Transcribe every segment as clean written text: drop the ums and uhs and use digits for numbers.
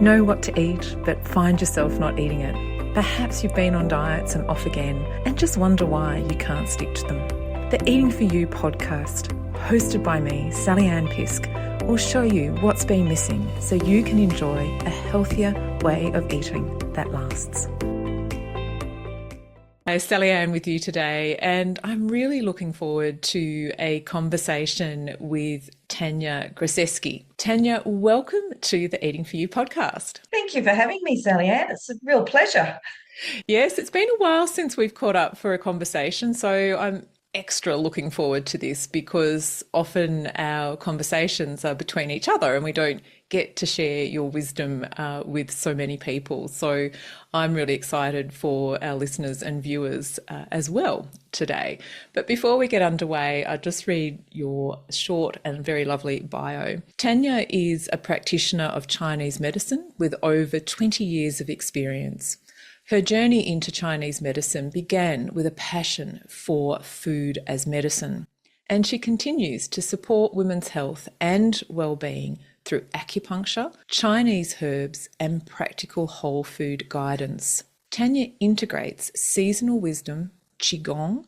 Know what to eat, but find yourself not eating it. Perhaps you've been on diets and off again and just wonder why you can't stick to them. The Eating For You podcast, hosted by me, Sally Ann Pisk, will show you what's been missing so you can enjoy a healthier way of eating that lasts. Hi, Sally Ann with you today, and I'm really looking forward to a conversation with Tania Grasseschi. Tania, welcome to the Eating For You podcast. Thank you for having me, Sally Ann. It's a real pleasure. Yes, it's been a while since we've caught up for a conversation, so I'm extra looking forward to this because often our conversations are between each other and we don't get to share your wisdom with so many people. So I'm really excited for our listeners and viewers as well today. But before we get underway, I'll just read your short and very lovely bio. Tania is a practitioner of Chinese medicine with over 20 years of experience. Her journey into Chinese medicine began with a passion for food as medicine, and she continues to support women's health and well-being through acupuncture, Chinese herbs, and practical whole food guidance. Tania integrates seasonal wisdom, Qigong,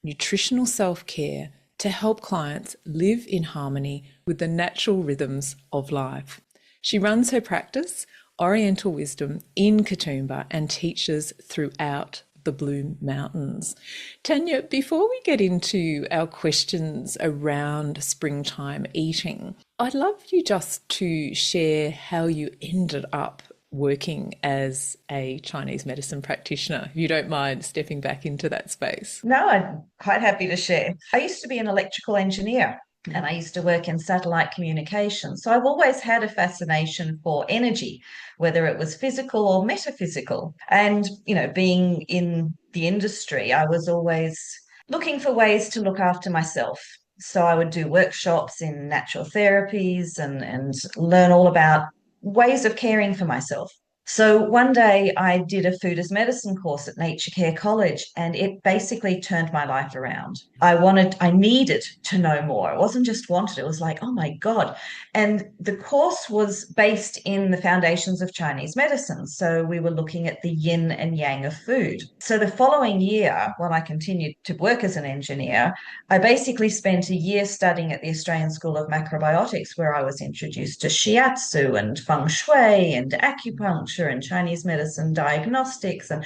nutritional self-care to help clients live in harmony with the natural rhythms of life. She runs her practice, Oriental Wisdom, in Katoomba and teaches throughout the Blue Mountains. Tania, before we get into our questions around springtime eating, I'd love you just to share how you ended up working as a Chinese medicine practitioner, if you don't mind stepping back into that space. No, I'm quite happy to share. I used to be an electrical engineer and I used to work in satellite communication. So I've always had a fascination for energy, whether it was physical or metaphysical. And, being in the industry, I was always looking for ways to look after myself. So I would do workshops in natural therapies and learn all about ways of caring for myself. So one day I did a food as medicine course at Nature Care College, and it basically turned my life around. I needed to know more. It wasn't just wanted, it was like, oh my God. And the course was based in the foundations of Chinese medicine. So we were looking at the yin and yang of food. So the following year, while I continued to work as an engineer, I basically spent a year studying at the Australian School of Macrobiotics, where I was introduced to shiatsu and feng shui and acupuncture and Chinese medicine diagnostics, and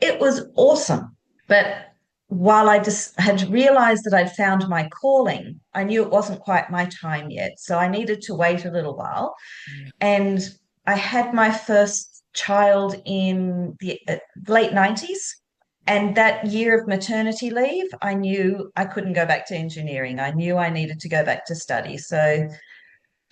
it was awesome. But while I just had realized that I'd found my calling, I knew it wasn't quite my time yet. So I needed to wait a little while. And I had my first child in the late 90s. And that year of maternity leave, I knew I couldn't go back to engineering. I knew I needed to go back to study. So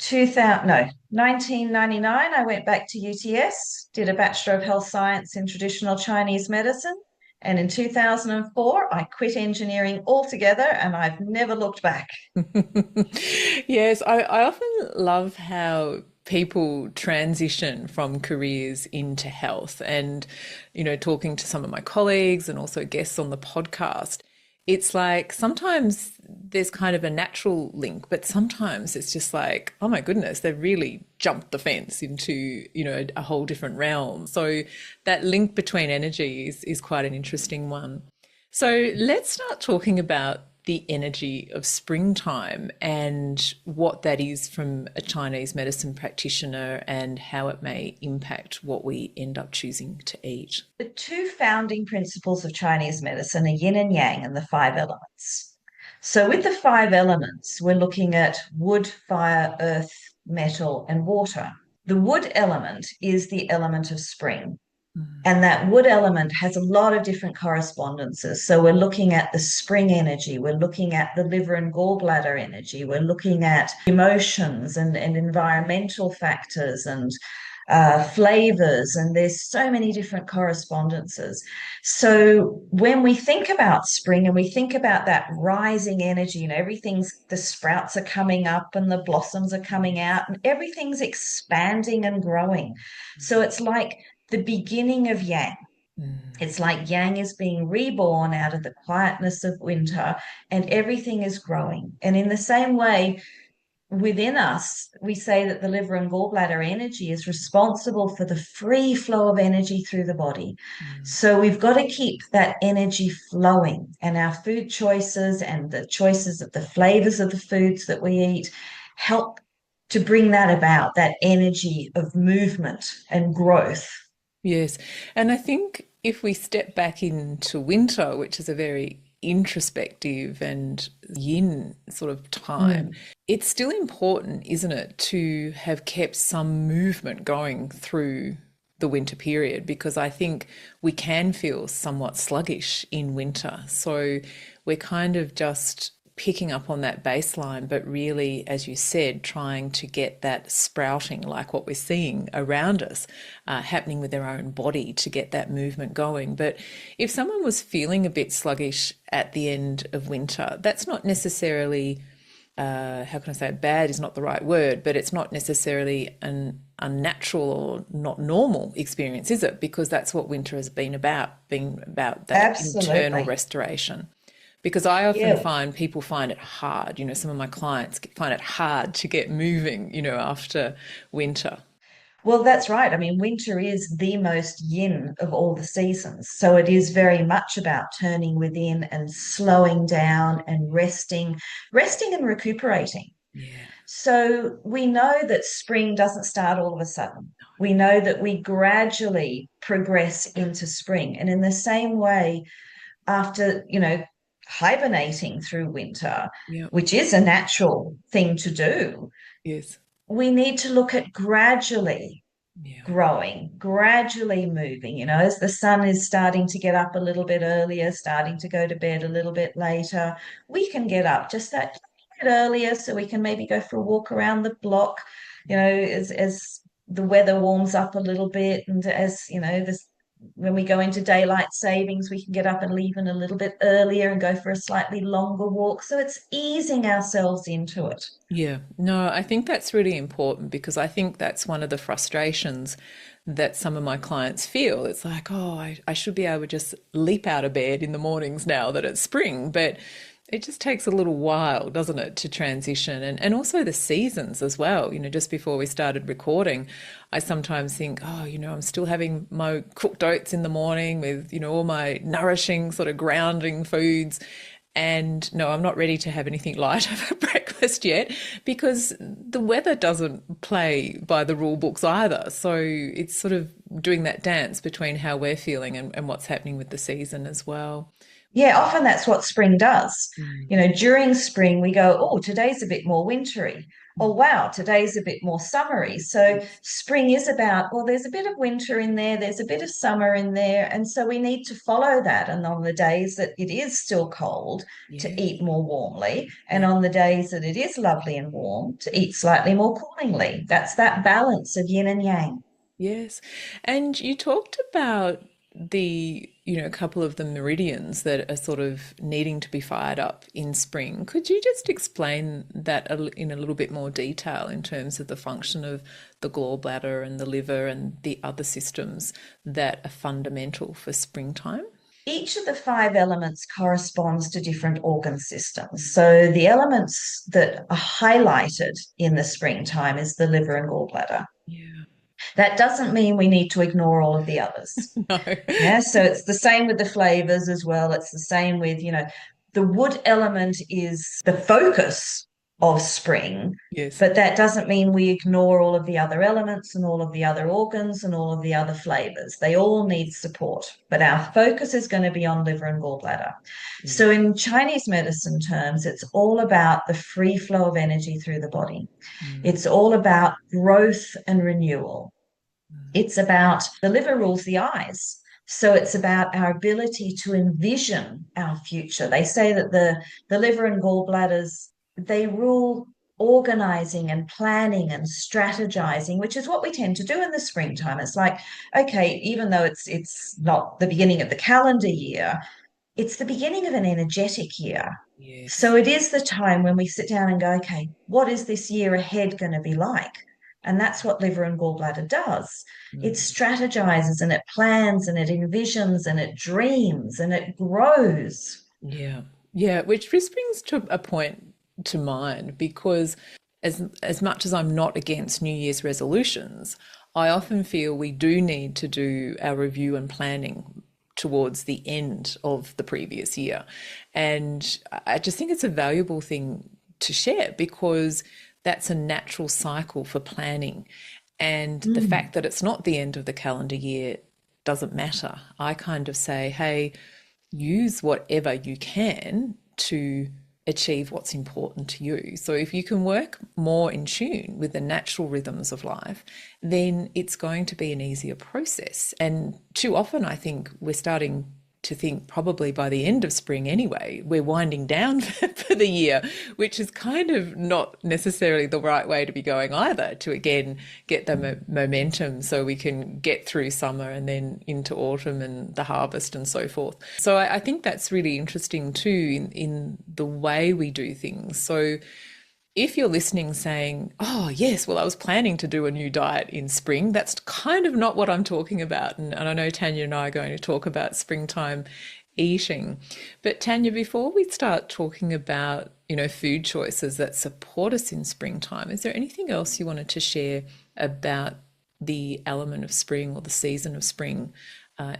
1999, I went back to UTS, did a Bachelor of Health Science in Traditional Chinese Medicine. And in 2004, I quit engineering altogether and I've never looked back. Yes, I often love how people transition from careers into health. And, talking to some of my colleagues and also guests on the podcast, it's like sometimes there's kind of a natural link, but sometimes it's just like, oh my goodness, they've really jumped the fence into, a whole different realm. So that link between energies is quite an interesting one. So let's start talking about the energy of springtime and what that is from a Chinese medicine practitioner and how it may impact what we end up choosing to eat. The two founding principles of Chinese medicine are yin and yang and the five elements. So with the five elements, we're looking at wood, fire, earth, metal, and water. The wood element is the element of spring. And that wood element has a lot of different correspondences. So we're looking at the spring energy, we're looking at the liver and gallbladder energy, we're looking at emotions and environmental factors and flavors, and there's so many different correspondences. So when we think about spring and we think about that rising energy, the sprouts are coming up and the blossoms are coming out and everything's expanding and growing. So it's like the beginning of yang. It's like yang is being reborn out of the quietness of winter and everything is growing. And in the same way, within us, we say that the liver and gallbladder energy is responsible for the free flow of energy through the body. Mm. So we've got to keep that energy flowing, and our food choices and the choices of the flavors of the foods that we eat help to bring that about, that energy of movement and growth. Yes. And I think if we step back into winter, which is a very introspective and yin sort of time, Mm. it's still important, isn't it, to have kept some movement going through the winter period, because I think we can feel somewhat sluggish in winter. So we're kind of just picking up on that baseline, but really, as you said, trying to get that sprouting, like what we're seeing around us, happening with their own body to get that movement going. But if someone was feeling a bit sluggish at the end of winter, that's not necessarily, how can I say, bad is not the right word, but it's not necessarily an unnatural or not normal experience, is it? Because that's what winter has been about that internal Absolutely. restoration. Because I often Yeah. find people find it hard, some of my clients find it hard to get moving, after winter. Well, that's right. I mean, winter is the most yin of all the seasons. So it is very much about turning within and slowing down and resting and recuperating. Yeah. So we know that spring doesn't start all of a sudden. We know that we gradually progress into spring. And in the same way, after, hibernating through winter, Yeah. which is a natural thing to do, Yes. we need to look at gradually Yeah. growing, gradually moving, as the sun is starting to get up a little bit earlier, starting to go to bed a little bit later, we can get up just that bit earlier so we can maybe go for a walk around the block, as the weather warms up a little bit, and as, this when we go into daylight savings, we can get up and leave in a little bit earlier and go for a slightly longer walk. So it's easing ourselves into it. Yeah, no, I think that's really important, because I think that's one of the frustrations that some of my clients feel. It's like, oh, I should be able to just leap out of bed in the mornings now that it's spring. But it just takes a little while, doesn't it, to transition. And also the seasons as well. Just before we started recording, I sometimes think, oh, I'm still having my cooked oats in the morning with, all my nourishing sort of grounding foods. And no, I'm not ready to have anything light for breakfast yet, because the weather doesn't play by the rule books either. So it's sort of doing that dance between how we're feeling and what's happening with the season as well. Yeah, often that's what spring does. Mm. During spring, we go, oh, today's a bit more wintry. Oh, wow, today's a bit more summery. So spring is about, well, there's a bit of winter in there, there's a bit of summer in there. And so we need to follow that. And on the days that it is still cold, to Yeah, eat more warmly. And yeah. on the days that it is lovely and warm, to eat slightly more coolingly. That's that balance of yin and yang. Yes. And you talked about the, a couple of the meridians that are sort of needing to be fired up in spring. Could you just explain that in a little bit more detail in terms of the function of the gallbladder and the liver and the other systems that are fundamental for springtime? Each of the five elements corresponds to different organ systems. So the elements that are highlighted in the springtime is the liver and gallbladder. Yeah. That doesn't mean we need to ignore all of the others. No. Yeah, so it's the same with the flavors as well. It's the same with, the wood element is the focus of spring, Yes. but that doesn't mean we ignore all of the other elements and all of the other organs and all of the other flavors. They all need support, but our focus is going to be on liver and gallbladder. Yeah. So in Chinese medicine terms, it's all about the free flow of energy through the body. Mm. It's all about growth and renewal. Mm. It's about the liver rules the eyes. So it's about our ability to envision our future. They say that the liver and gallbladders, they rule organizing and planning and strategizing, which is what we tend to do in the springtime. It's like, okay, even though it's not the beginning of the calendar year, it's the beginning of an energetic year. So Yes. it is the time when we sit down and go, okay, what is this year ahead going to be like? And that's what liver and gallbladder does. It Mm. strategizes and it plans and it envisions and it dreams and it grows. Yeah. Yeah, which just brings to a point to mind, because as much as I'm not against New Year's resolutions, I often feel we do need to do our review and planning towards the end of the previous year. And I just think it's a valuable thing to share because that's a natural cycle for planning. And the Mm. fact that it's not the end of the calendar year doesn't matter. I kind of say, hey, use whatever you can to achieve what's important to you. So if you can work more in tune with the natural rhythms of life, then it's going to be an easier process. And too often, I think we're starting to think probably by the end of spring anyway, we're winding down for the year, which is kind of not necessarily the right way to be going either, to again get the momentum so we can get through summer and then into autumn and the harvest and so forth. So I think that's really interesting too in the way we do things. So if you're listening saying, oh, yes, well, I was planning to do a new diet in spring, that's kind of not what I'm talking about. And I know Tanya and I are going to talk about springtime eating. But Tanya, before we start talking about, food choices that support us in springtime, is there anything else you wanted to share about the element of spring or the season of spring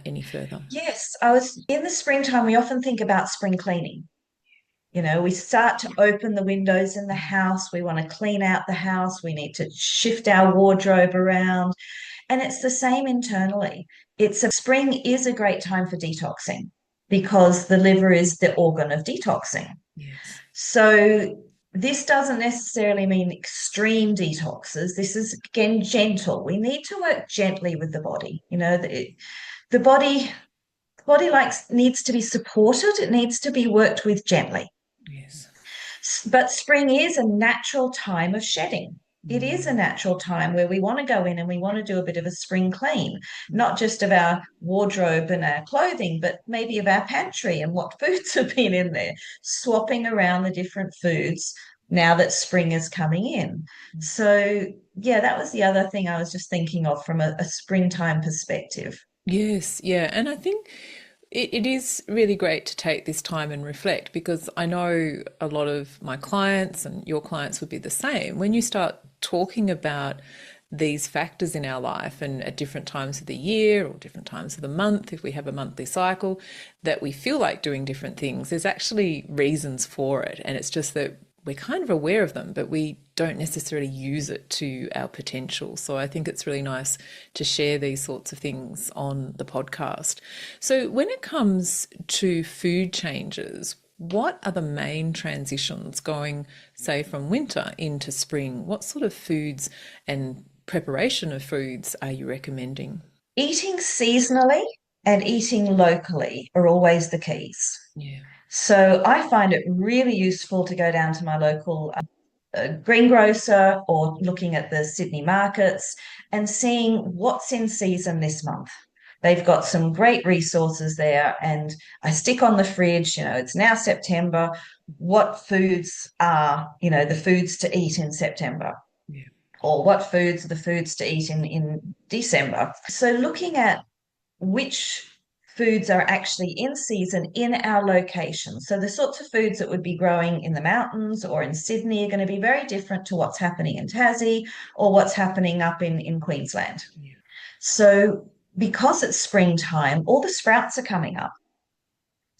any further? Yes, I was in the springtime. We often think about spring cleaning. We start to open the windows in the house. We want to clean out the house. We need to shift our wardrobe around. And it's the same internally. Spring is a great time for detoxing because the liver is the organ of detoxing. Yes. So this doesn't necessarily mean extreme detoxes. This is again gentle. We need to work gently with the body. The body needs to be supported. It needs to be worked with gently. Yes. But spring is a natural time of shedding. It is a natural time where we want to go in and we want to do a bit of a spring clean, not just of our wardrobe and our clothing, but maybe of our pantry and what foods have been in there, swapping around the different foods now that spring is coming in. So, yeah, that was the other thing I was just thinking of from a springtime perspective. Yes, yeah. And I think it is really great to take this time and reflect because I know a lot of my clients and your clients would be the same. When you start talking about these factors in our life and at different times of the year or different times of the month, if we have a monthly cycle, that we feel like doing different things, there's actually reasons for it. And it's just that we're kind of aware of them, but we don't necessarily use it to our potential. So I think it's really nice to share these sorts of things on the podcast. So when it comes to food changes, what are the main transitions going, say, from winter into spring? What sort of foods and preparation of foods are you recommending? Eating seasonally and eating locally are always the keys. Yeah. So I find it really useful to go down to my local greengrocer or looking at the Sydney markets and seeing what's in season this month. They've got some great resources there, and I stick on the fridge, it's now September. What foods are, the foods to eat in September? Yeah. Or what foods are the foods to eat in December? So looking at which foods are actually in season in our location. So the sorts of foods that would be growing in the mountains or in Sydney are going to be very different to what's happening in Tassie or what's happening up in Queensland. Yeah. So because it's springtime, all the sprouts are coming up.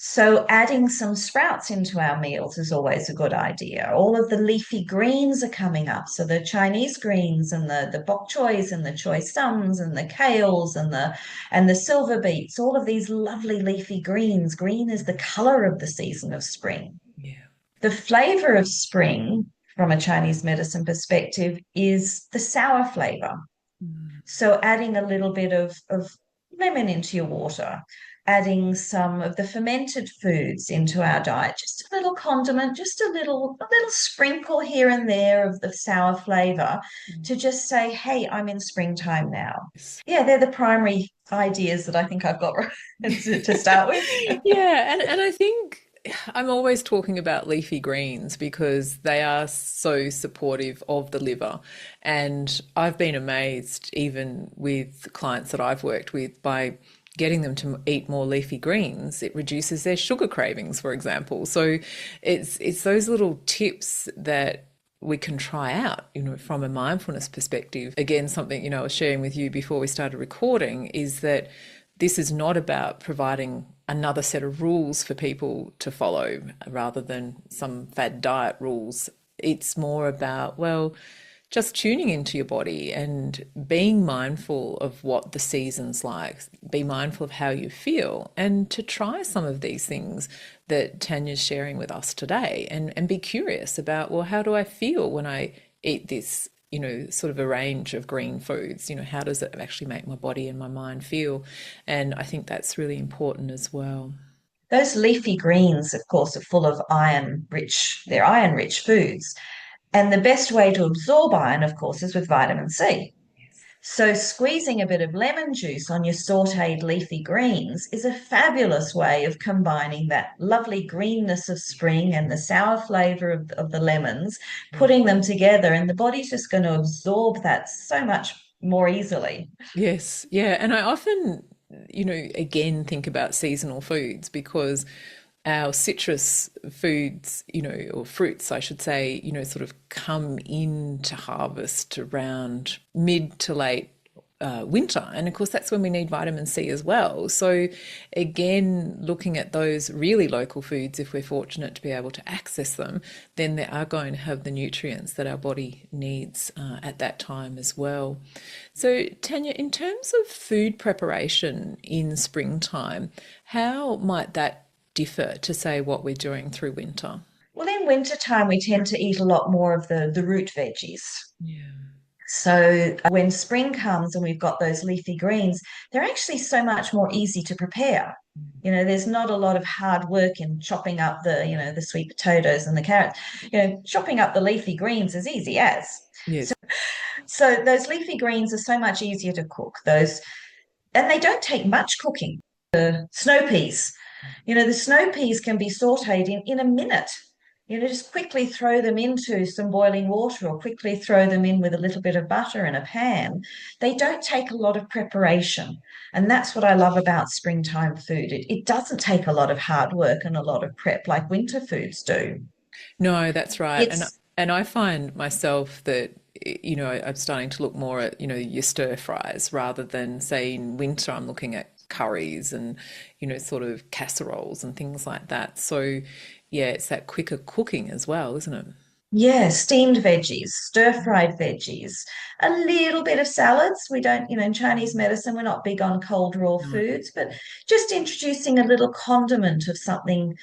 So adding some sprouts into our meals is always a good idea. All of the leafy greens are coming up. So the Chinese greens and the bok choys and the choy sums and the kales and the silver beets, all of these lovely leafy greens. Green is the color of the season of spring. Yeah. The flavor of spring from a Chinese medicine perspective is the sour flavor. Mm. So adding a little bit of lemon into your water, adding some of the fermented foods into our diet, just a little condiment, just a little sprinkle here and there of the sour flavor to just say, hey, I'm in springtime now. Yes. Yeah, they're the primary ideas that I think I've got to start with. Yeah, and I think I'm always talking about leafy greens because they are so supportive of the liver. And I've been amazed, even with clients that I've worked with, by getting them to eat more leafy greens, it reduces their sugar cravings, for example. So it's those little tips that we can try out, from a mindfulness perspective. Again, something, I was sharing with you before we started recording is that this is not about providing another set of rules for people to follow rather than some fad diet rules. It's more about, well, just tuning into your body and being mindful of what the season's like, be mindful of how you feel, and to try some of these things that Tanya's sharing with us today and be curious about, well, how do I feel when I eat this, sort of a range of green foods? How does it actually make my body and my mind feel? And I think that's really important as well. Those leafy greens, of course, are full of they're iron-rich foods. And the best way to absorb iron, of course, is with vitamin C. So squeezing a bit of lemon juice on your sautéed leafy greens is a fabulous way of combining that lovely greenness of spring and the sour flavour of the lemons, Yeah. putting them together, and the body's just going to absorb that so much more easily. Yes, yeah. And I often, again think about seasonal foods because our citrus foods, or fruits, I should say, sort of come into harvest around mid to late winter. And of course, that's when we need vitamin C as well. So, again, looking at those really local foods, if we're fortunate to be able to access them, then they are going to have the nutrients that our body needs at that time as well. So, Tanya, in terms of food preparation in springtime, how might that differ to say what we're doing through winter? Well, in wintertime, we tend to eat a lot more of the root veggies. Yeah. So when spring comes and we've got those leafy greens, they're actually so much more easy to prepare. There's not a lot of hard work in chopping up the sweet potatoes and the carrots. Chopping up the leafy greens is easy as. Yes. So those leafy greens are so much easier to cook. And they don't take much cooking. Snow peas. The snow peas can be sauteed in a minute. Just quickly throw them into some boiling water or quickly throw them in with a little bit of butter in a pan. They don't take a lot of preparation. And that's what I love about springtime food. It doesn't take a lot of hard work and a lot of prep like winter foods do. No, that's right. It's And I find myself that I'm starting to look more at your stir fries rather than say in winter I'm looking at curries and sort of casseroles and things like that. So yeah, it's that quicker cooking as well, isn't it? Yeah, steamed veggies, stir-fried veggies, a little bit of salads. We don't, in Chinese medicine, we're not big on cold raw No. foods, but just introducing a little condiment of something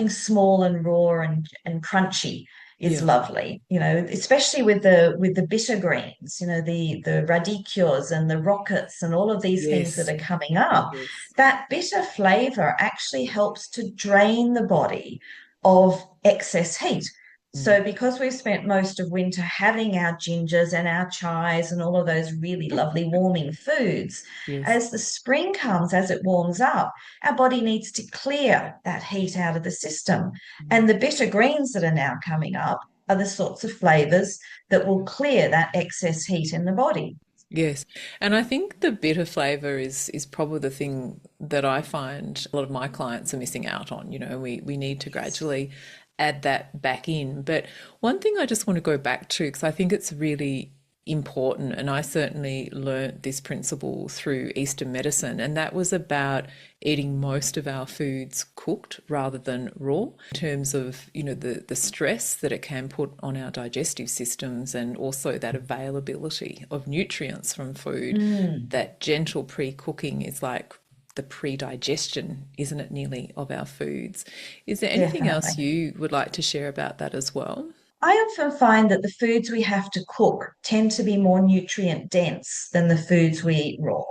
small and raw and crunchy is Yeah. lovely. Especially with the bitter greens, the radicchios and the rockets and all of these things that Yes. are coming up. Yes. That bitter flavor actually helps to drain the body of excess heat. Mm. So, because we've spent most of winter having our gingers and our chais and all of those really lovely warming foods, Yes. as the spring comes, as it warms up, our body needs to clear that heat out of the system. Mm. And the bitter greens that are now coming up are the sorts of flavors that will clear that excess heat in the body. Yes. And I think the bitter flavor is probably the thing that I find a lot of my clients are missing out on. We need to gradually add that back in. But one thing I just want to go back to, because I think it's really important, and I certainly learnt this principle through Eastern medicine, and that was about eating most of our foods cooked rather than raw, in terms of, the stress that it can put on our digestive systems and also that availability of nutrients from food. Mm, That gentle pre-cooking is like the pre-digestion, isn't it, nearly, of our foods. Is there anything else definitely. you would like to share about that as well? I often find that the foods we have to cook tend to be more nutrient dense than the foods we eat raw.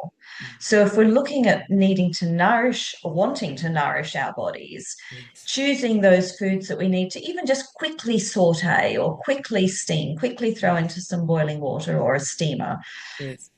So, if we're looking at needing to nourish or wanting to nourish our bodies, Yes. choosing those foods that we need to even just quickly saute or quickly steam, quickly throw into some boiling water or a steamer, Yes.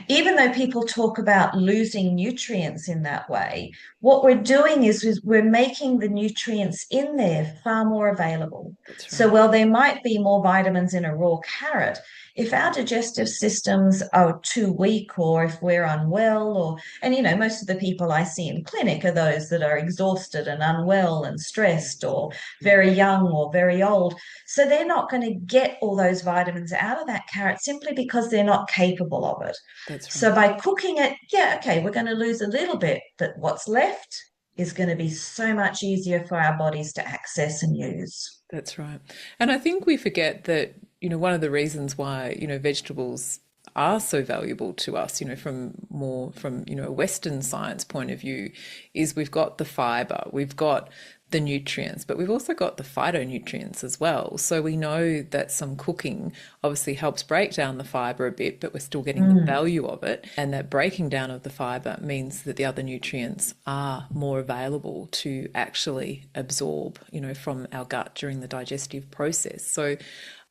even though people talk about losing nutrients in that way, what we're doing is we're making the nutrients in there far more available. That's So, right. while there might be more vitamins in a raw carrot, if our digestive systems are too weak, or if we're unwell, and most of the people I see in clinic are those that are exhausted and unwell and stressed, or very young or very old. So they're not going to get all those vitamins out of that carrot simply because they're not capable of it. That's So right. by cooking it, yeah, okay, we're going to lose a little bit, but what's left is going to be so much easier for our bodies to access and use. That's right. And I think we forget that, one of the reasons why, vegetables are so valuable to us, from a Western science point of view, is we've got the fiber, we've got the nutrients, but we've also got the phytonutrients as well. So we know that some cooking obviously helps break down the fiber a bit, but we're still getting the Mm, value of it. And that breaking down of the fiber means that the other nutrients are more available to actually absorb, from our gut during the digestive process. So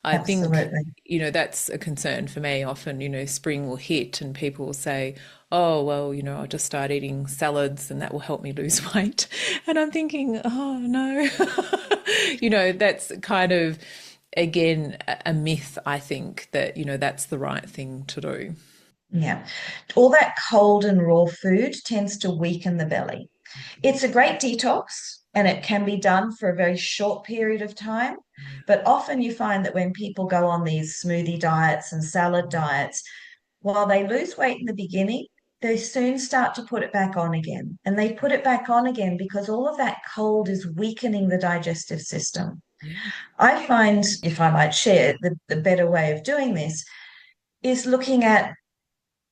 I think, absolutely. that's a concern for me. Often, spring will hit and people will say, oh, well, I'll just start eating salads and that will help me lose weight. And I'm thinking, oh, no. That's kind of, again, a myth, I think, that, that's the right thing to do. Yeah. All that cold and raw food tends to weaken the belly. It's a great detox and it can be done for a very short period of time. Yeah. But often you find that when people go on these smoothie diets and salad diets, while they lose weight in the beginning, they soon start to put it back on again. And they put it back on again because all of that cold is weakening the digestive system. Yeah. I find, if I might share, the better way of doing this is looking at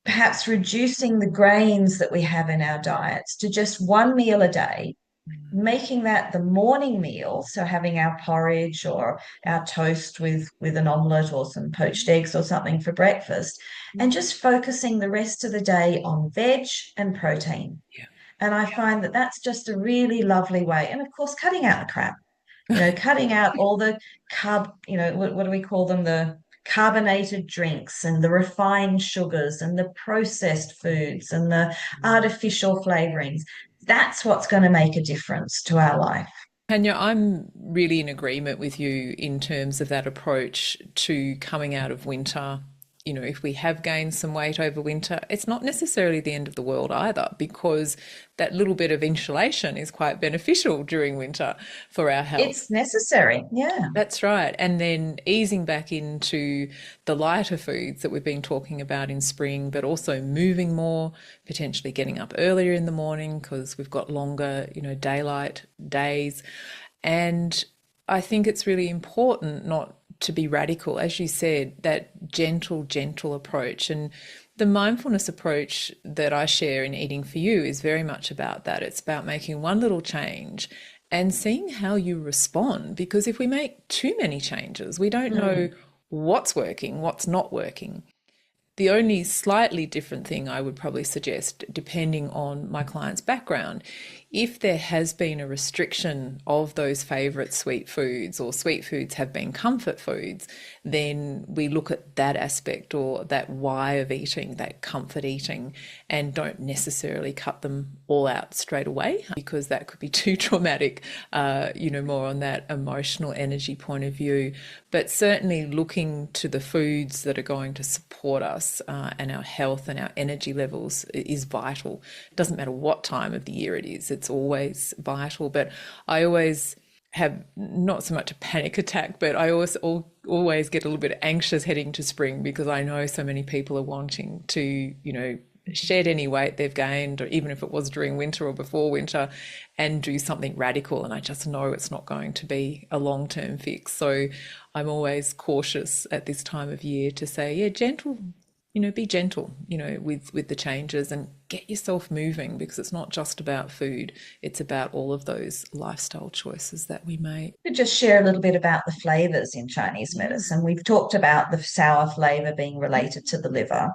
perhaps reducing the grains that we have in our diets to just one meal a day, making that the morning meal, so having our porridge or our toast with an omelette or some poached eggs or something for breakfast, and just focusing the rest of the day on veg and protein. Yeah. And I find that that's just a really lovely way. And of course, cutting out the crap, cutting out all the what do we call them? The carbonated drinks and the refined sugars and the processed foods and the artificial flavorings. That's what's going to make a difference to our life. Tanya, I'm really in agreement with you in terms of that approach to coming out of winter. If we have gained some weight over winter, it's not necessarily the end of the world either, because that little bit of insulation is quite beneficial during winter for our health. It's necessary. Yeah. That's right. And then easing back into the lighter foods that we've been talking about in spring, but also moving more, potentially getting up earlier in the morning because we've got longer, daylight days. And I think it's really important not to be radical, as you said, that gentle approach. And the mindfulness approach that I share in Eating for You is very much about that. It's about making one little change and seeing how you respond. Because if we make too many changes, we don't know Mm. what's working, what's not working. The only slightly different thing I would probably suggest, depending on my client's background, if there has been a restriction of those favourite sweet foods, or sweet foods have been comfort foods, then we look at that aspect, or that why of eating, that comfort eating, and don't necessarily cut them all out straight away, because that could be too traumatic, more on that emotional energy point of view. But certainly looking to the foods that are going to support us, and our health and our energy levels is vital. It doesn't matter what time of the year it is, it's always vital. But I always have not so much a panic attack, but I always get a little bit anxious heading to spring, because I know so many people are wanting to, shed any weight they've gained, or even if it was during winter or before winter, and do something radical. And I just know it's not going to be a long-term fix. So I'm always cautious at this time of year to say, yeah, gentle, be gentle, with the changes, and get yourself moving, because it's not just about food. It's about all of those lifestyle choices that we make. To just share a little bit about the flavors in Chinese Yeah. medicine. We've talked about the sour flavor being related to the liver.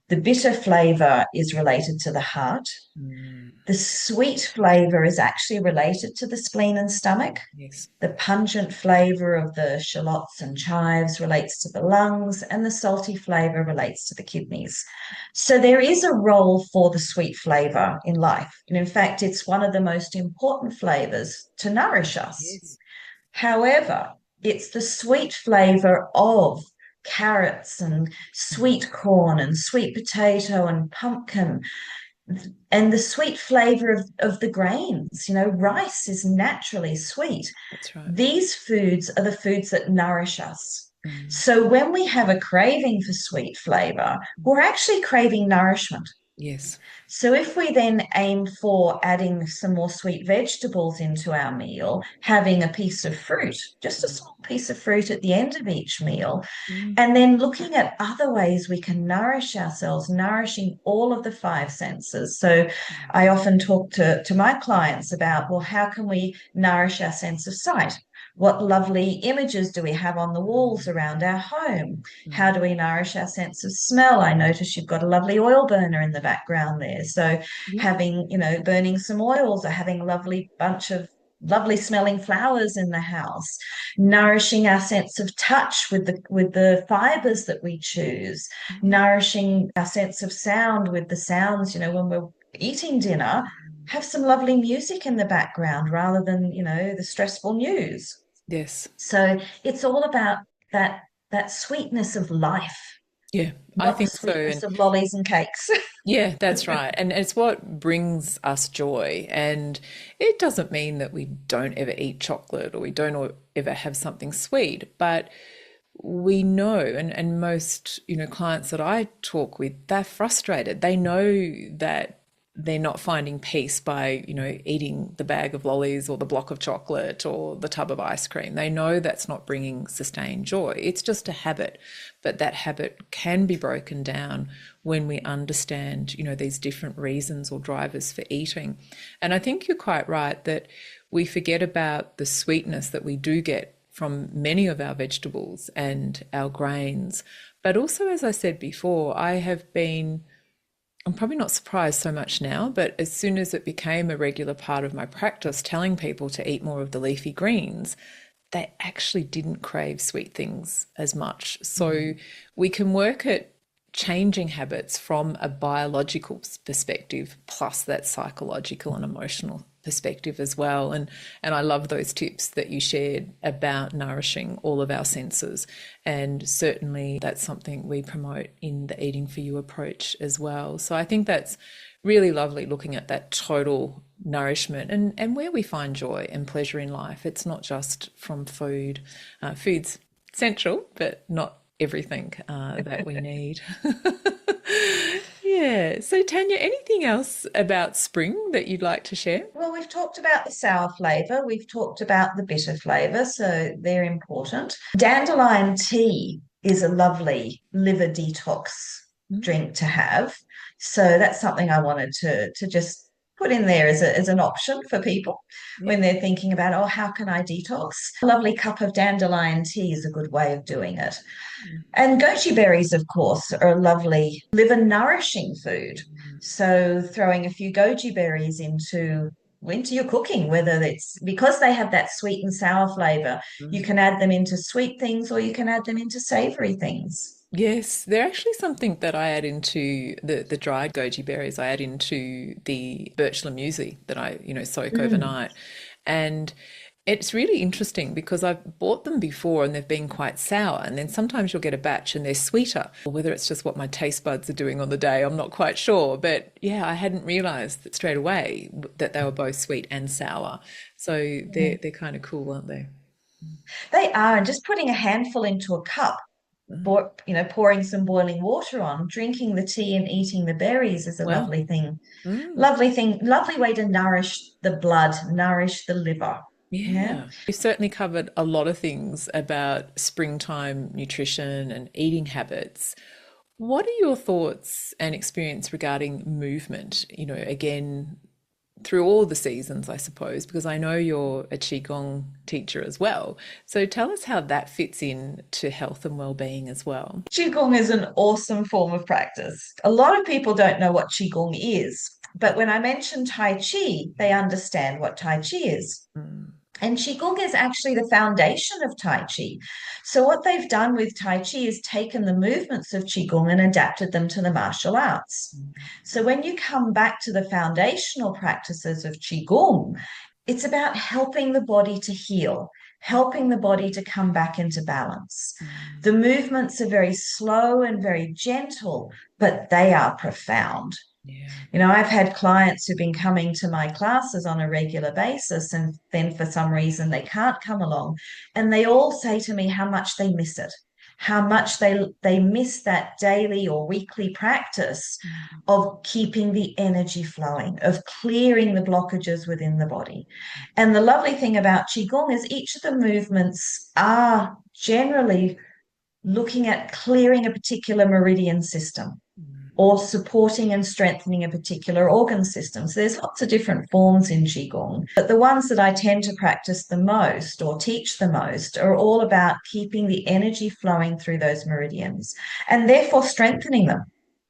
The bitter flavor is related to the heart. Mm, The sweet flavor is actually related to the spleen and stomach. yes. The pungent flavor of the shallots and chives relates to the lungs, and the salty flavor relates to the kidneys. So there is a role for the sweet flavor in life. And in fact, it's one of the most important flavors to nourish us. Yes. However, it's the sweet flavor of carrots and sweet corn and sweet potato and pumpkin and the sweet flavor of the grains. You know, rice is naturally sweet. That's right. These foods are the foods that nourish us. Mm. So when we have a craving for sweet flavor, we're actually craving nourishment. Yes. So if we then aim for adding some more sweet vegetables into our meal, having a piece of fruit, just a small piece of fruit at the end of each meal, Mm. and then looking at other ways we can nourish ourselves, nourishing all of the five senses. So I often talk to my clients about, well, how can we nourish our sense of sight? What lovely images do we have on the walls around our home? How Mm. do we nourish our sense of smell? I notice you've got a lovely oil burner in the background there. So Yeah. having, you know, burning some oils or having a lovely bunch of lovely smelling flowers in the house, nourishing our sense of touch with the fibers that we choose, nourishing our sense of sound with the sounds, you know, when we're eating dinner, have some lovely music in the background rather than, you know, the stressful news. Yes. So it's all about that that sweetness of life, Yeah, I not the think so. sweetness And of lollies and cakes. yeah, that's right. And it's what brings us joy. And it doesn't mean that we don't ever eat chocolate or we don't ever have something sweet, but we know, and most, clients that I talk with, they're frustrated. They know that they're not finding peace by, eating the bag of lollies or the block of chocolate or the tub of ice cream. They know that's not bringing sustained joy. It's just a habit, but that habit can be broken down when we understand, these different reasons or drivers for eating. And I think you're quite right that we forget about the sweetness that we do get from many of our vegetables and our grains. But also, as I said before, I'm probably not surprised so much now, but as soon as it became a regular part of my practice, telling people to eat more of the leafy greens, they actually didn't crave sweet things as much. So we can work at changing habits from a biological perspective, plus that psychological and emotional perspective as well. And I love those tips that you shared about nourishing all of our senses. And certainly that's something we promote in the Eating for You approach as well. So I think that's really lovely, looking at that total nourishment and where we find joy and pleasure in life. It's not just from food. Food's essential, but not everything that we need. Yeah. So, Tanya, anything else about spring that you'd like to share? Well, we've talked about the sour flavour, we've talked about the bitter flavour, so they're important. Dandelion tea is a lovely liver detox drink to have. So that's something I wanted to just put in there as an option for people Yeah. when they're thinking about, oh, how can I detox? A lovely cup of dandelion tea is a good way of doing it. And goji berries, of course, are a lovely liver nourishing food. So throwing a few goji berries into your cooking, whether it's because they have that sweet and sour flavor, you can add them into sweet things or you can add them into savory things. Yes, they're actually something that I add into the dried goji berries. I add into the birch muesli that I, soak Mm. overnight. And it's really interesting because I've bought them before and they've been quite sour. And then sometimes you'll get a batch and they're sweeter. Or whether it's just what my taste buds are doing on the day, I'm not quite sure. But yeah, I hadn't realized that straight away that they were both sweet and sour. So they're kind of cool, aren't they? They are, and just putting a handful into a cup, pouring some boiling water on, drinking the tea and eating the berries is a Well, lovely thing. mm. Lovely thing, lovely way to nourish the blood, nourish the liver. Yeah. Yeah, we've certainly covered a lot of things about springtime nutrition and eating habits. What are your thoughts and experience regarding movement? Again, through all the seasons, I suppose, because I know you're a Qigong teacher as well. So tell us how that fits in to health and well-being as well. Qigong is an awesome form of practice. A lot of people don't know what Qigong is, but when I mention Tai Chi, they understand what Tai Chi is. Mm. And Qigong is actually the foundation of Tai Chi. So, what they've done with Tai Chi is taken the movements of Qigong and adapted them to the martial arts. So, when you come back to the foundational practices of Qigong, it's about helping the body to heal, helping the body to come back into balance. Mm. The movements are very slow and very gentle, but they are profound. Yeah. You know, I've had clients who've been coming to my classes on a regular basis, and then for some reason they can't come along. And they all say to me how much they miss it, how much they miss that daily or weekly practice Mm. of keeping the energy flowing, of clearing the blockages within the body. And the lovely thing about Qigong is each of the movements are generally looking at clearing a particular meridian system Mm. or supporting and strengthening a particular organ system. So there's lots of different forms in Qigong, but the ones that I tend to practice the most or teach the most are all about keeping the energy flowing through those meridians and therefore strengthening them.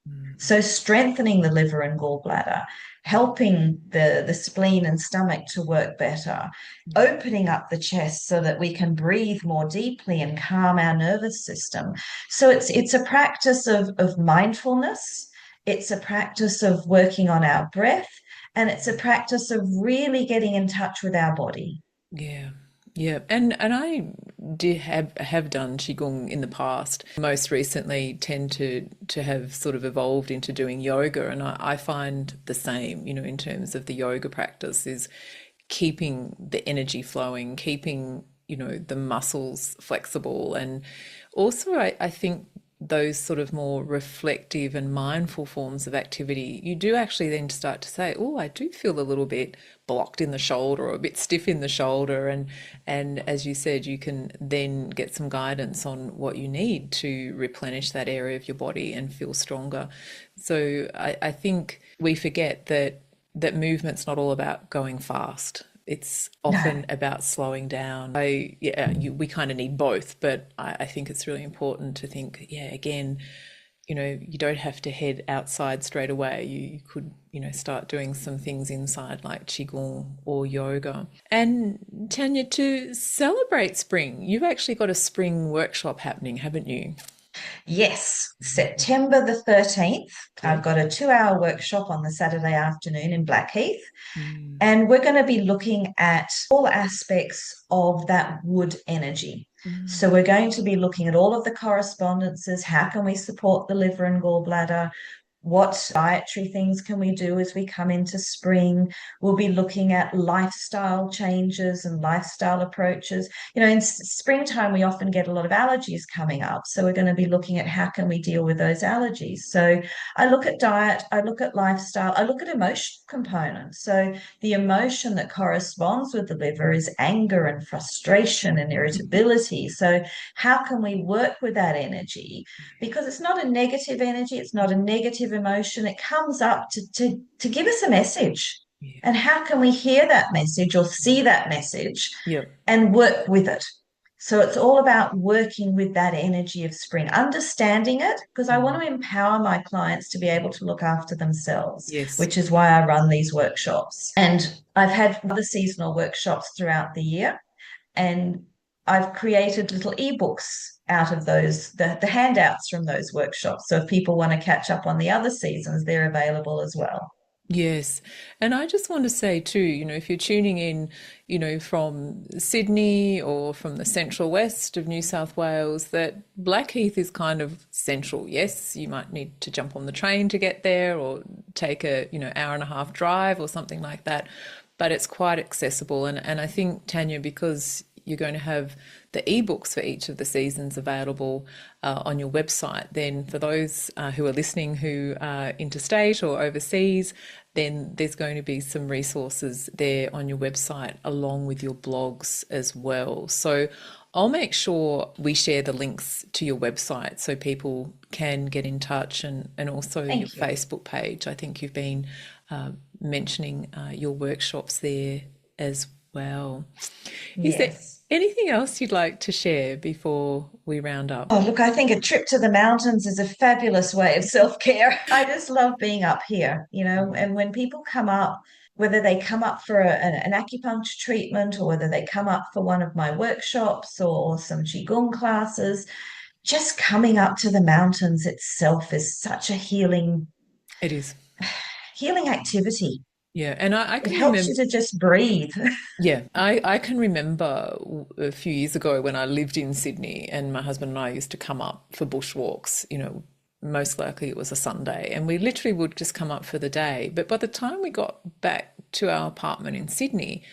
Mm. So strengthening the liver and gallbladder, helping the spleen and stomach to work better, Yeah. opening up the chest so that we can breathe more deeply and calm our nervous system. So it's a practice of mindfulness, it's a practice of working on our breath, and it's a practice of really getting in touch with our body. Yeah. Yeah. And I did have done qigong in the past. Most recently tend to have sort of evolved into doing yoga, and I find the same, in terms of the yoga practice is keeping the energy flowing, keeping, the muscles flexible. And also I think those sort of more reflective and mindful forms of activity, you do actually then start to say, oh, I do feel a little bit blocked in the shoulder or a bit stiff in the shoulder. And as you said, you can then get some guidance on what you need to replenish that area of your body and feel stronger. So I think we forget that movement's not all about going fast. It's No. often about slowing down. We kind of need both, but I think it's really important to think, yeah, again, you don't have to head outside straight away. You could, start doing some things inside like Qigong or yoga. And Tanya, to celebrate spring, you've actually got a spring workshop happening, haven't you? Yes, September the 13th, Yeah. I've got a 2 hour workshop on the Saturday afternoon in Blackheath. Mm. And we're going to be looking at all aspects of that wood energy. So Mm. we're going to be looking at all of the correspondences. How can we support the liver and gallbladder? What dietary things can we do as we come into spring? We'll be looking at lifestyle changes and lifestyle approaches. In springtime, we often get a lot of allergies coming up. So we're going to be looking at how can we deal with those allergies. So I look at diet, I look at lifestyle, I look at emotion components. So the emotion that corresponds with the liver is anger and frustration and irritability. So how can we work with that energy? Because it's not a negative energy, it's not a negative emotion. It comes up to give us a message. Yeah. And how can we hear that message or see that message Yep. and work with it? So it's all about working with that energy of spring, understanding it, because I want Mm. to empower my clients to be able to look after themselves, Yes. which is why I run these workshops. And I've had other seasonal workshops throughout the year, and I've created little ebooks out of those, the handouts from those workshops. So if people want to catch up on the other seasons, they're available as well. Yes. And I just want to say too, if you're tuning in, from Sydney or from the central west of New South Wales, that Blackheath is kind of central. Yes, you might need to jump on the train to get there or take a, hour and a half drive or something like that, but it's quite accessible. And I think, Tanya, because you're going to have the ebooks for each of the seasons available on your website, then for those who are listening who are interstate or overseas, then there's going to be some resources there on your website along with your blogs as well. So I'll make sure we share the links to your website so people can get in touch, and also your Thank you. Facebook page. I think you've been mentioning your workshops there as well. Is there Yes. anything else you'd like to share before we round up? Oh, look, I think a trip to the mountains is a fabulous way of self-care. I just love being up here, and when people come up, whether they come up for an acupuncture treatment or whether they come up for one of my workshops or some Qigong classes, just coming up to the mountains itself is such a healing It is. healing activity. Yeah, and I It can helps remember. you to just breathe. Yeah, I can remember a few years ago when I lived in Sydney and my husband and I used to come up for bushwalks, most likely it was a Sunday, and we literally would just come up for the day. But by the time we got back to our apartment in Sydney,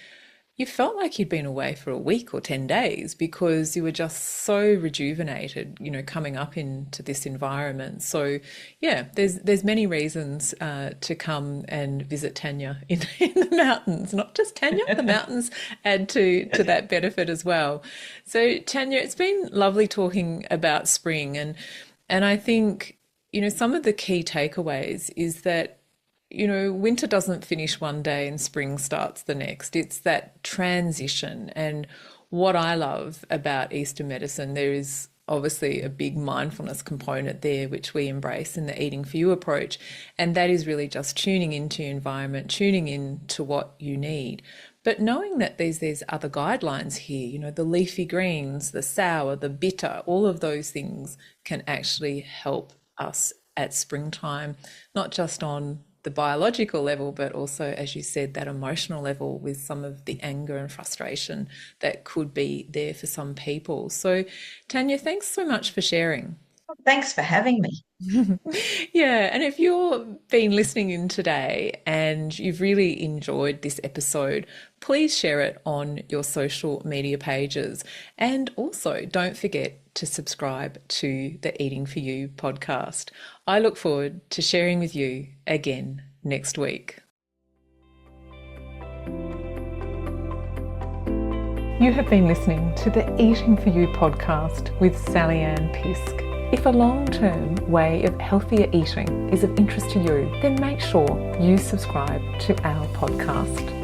you felt like you'd been away for a week or 10 days because you were just so rejuvenated, coming up into this environment. So, yeah, there's many reasons to come and visit Tania in the mountains. Not just Tania, the mountains add to that benefit as well. So, Tania, it's been lovely talking about spring, and I think, some of the key takeaways is that winter doesn't finish one day and spring starts the next. It's that transition. And what I love about Eastern medicine, there is obviously a big mindfulness component there, which we embrace in the Eating for You approach. And that is really just tuning into your environment, tuning into what you need. But knowing that there's other guidelines here, the leafy greens, the sour, the bitter, all of those things can actually help us at springtime, not just on the biological level, but also, as you said, that emotional level with some of the anger and frustration that could be there for some people. So, Tania, thanks so much for sharing. Thanks for having me. Yeah, and if you've been listening in today and you've really enjoyed this episode, please share it on your social media pages. And also, don't forget to subscribe to the Eating for You podcast. I look forward to sharing with you again next week. You have been listening to the Eating for You podcast with Sally Ann Pisk. If a long-term way of healthier eating is of interest to you, then make sure you subscribe to our podcast.